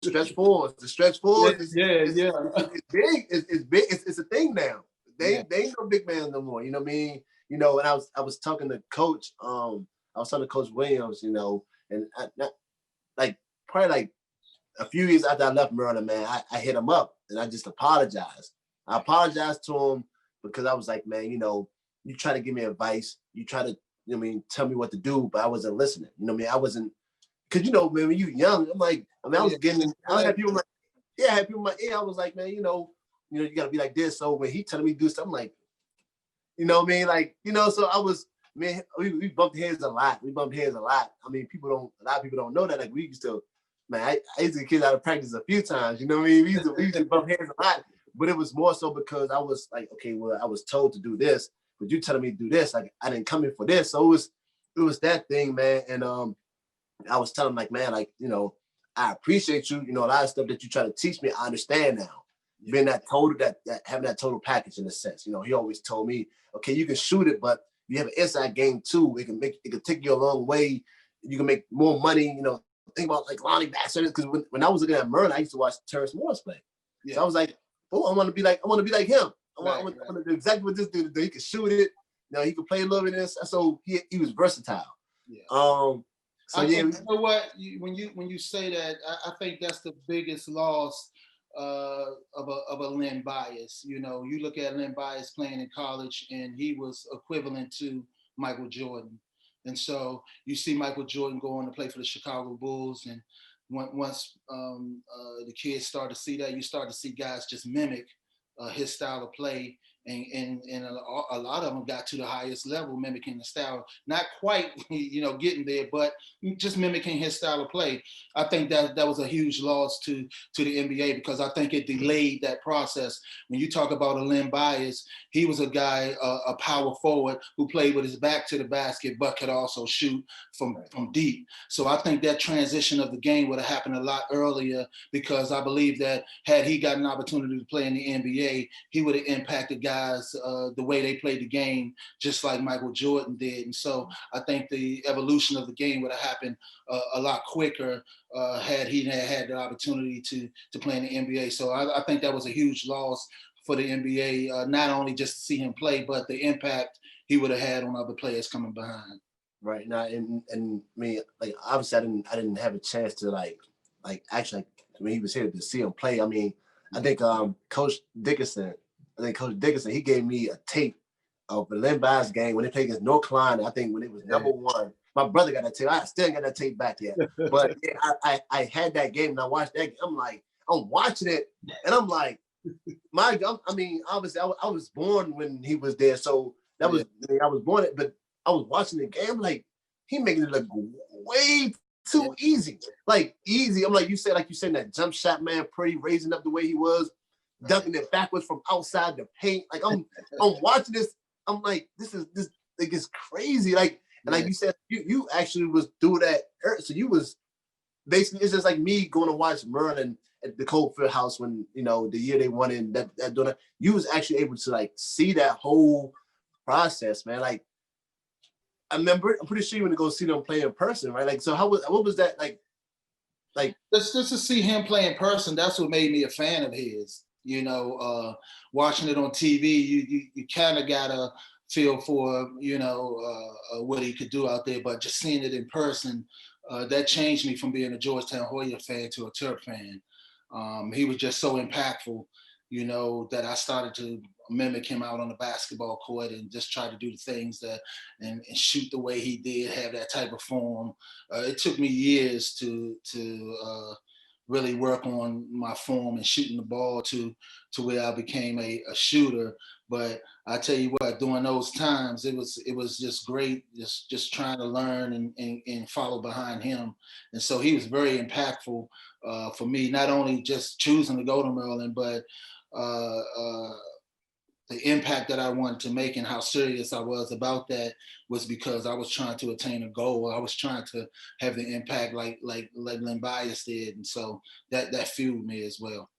stretch fours. The stretch Yeah, fours yeah, is yeah, it's big. It's big. It's a thing now. yeah. They ain't no big man no more. You know what I mean? You know, and I was talking to Coach. I was talking to Coach Williams. You know, and like probably like a few years after I left Maryland, man, I hit him up and I just apologized. I apologized to him because I was like, man, you know, you try to give me advice, you try to, you know what I mean, tell me what to do, but I wasn't listening. You know what I mean? I wasn't, because you know, man, when you young, I'm like, I mean, I Yeah, was getting, I like, had people in my, yeah, I had people in my ear. I was like, man, you gotta be like this. So when he telling me to do something, I'm like, you know what I mean? Like, you know, so I was, man, we bumped heads a lot. We bumped heads a lot. I mean, a lot of people don't know that. Like, we used to, man, I used to get kids out of practice a few times. You know what I mean? We used to bump heads a lot, but it was more so because I was like, okay, well, I was told to do this, but you telling me to do this. Like, I didn't come in for this. So it was that thing, man. And I was telling him, like, man, like, you know, I appreciate you. You know, a lot of stuff that you try to teach me, I understand now. Yeah. Being that total, that having that total package in a sense. You know, he always told me, okay, you can shoot it, but you have an inside game too. It can take you a long way. You can make more money. You know, think about like Lonnie Baxter, because when I was looking at Merlin, I used to watch Terrence Morris play. Yeah. So I was like, oh, I want to be like him. I want to do exactly what this dude do. He can shoot it. You know, he can play a little bit of this. So he was versatile. Yeah. So yeah, you know what? When you say that, I think that's the biggest loss of a Len Bias. You know, you look at Len Bias playing in college, and he was equivalent to Michael Jordan. And so you see Michael Jordan go on to play for the Chicago Bulls, and once the kids start to see that, you start to see guys just mimic his style of play, and a lot of them got to the highest level mimicking the style, not quite getting there, but just mimicking his style of play. I think that was a huge loss to the NBA, because I think it delayed that process. When you talk about a Len Bias, he was a guy, a power forward who played with his back to the basket but could also shoot from deep. So I think that transition of the game would have happened a lot earlier, because I believe that had he got an opportunity to play in the NBA, he would have impacted guys the way they played the game, just like Michael Jordan did. And so I think the evolution of the game would have happened a lot quicker had he had the opportunity to play in the NBA. So I think that was a huge loss for the NBA, not only just to see him play, but the impact he would have had on other players coming behind. Right now, and I mean, like, obviously, I didn't have a chance to actually, when he was here, to see him play. I mean, I think Coach Dickinson, he gave me a tape of the Len Bias game when they played against North Carolina. I think when it was number one. My brother got that tape. I still ain't got that tape back yet. But yeah, I had that game and I watched that. I'm watching it and I'm like, I mean, obviously, I was born when he was there, so that was I was born it, but I was watching the game like he making it look way too easy, like easy. I'm like you said that jump shot, man, pretty raising up the way he was, dunking it backwards from outside the paint. Like I'm watching this, I'm like this like it's crazy, like. And like you said, you actually was doing that. So you was basically, it's just like me going to watch Merlin at the Cold Field House when, the year they won in that doing that. You was actually able to like see that whole process, man. Like I'm pretty sure you want to go see them play in person, right? Like, so what was that like? Like just to see him play in person, that's what made me a fan of his. Watching it on TV, you kind of gotta feel for what he could do out there, but just seeing it in person, that changed me from being a Georgetown Hoya fan to a Terp fan. He was just so impactful, that I started to mimic him out on the basketball court and just try to do the things and shoot the way he did, have that type of form. It took me years to really work on my form and shooting the ball to where I became a shooter. But I tell you what, during those times, it was just great, just trying to learn and follow behind him. And so he was very impactful for me, not only just choosing to go to Maryland, but the impact that I wanted to make and how serious I was about that was because I was trying to attain a goal. I was trying to have the impact like Len Bias did. And so that fueled me as well.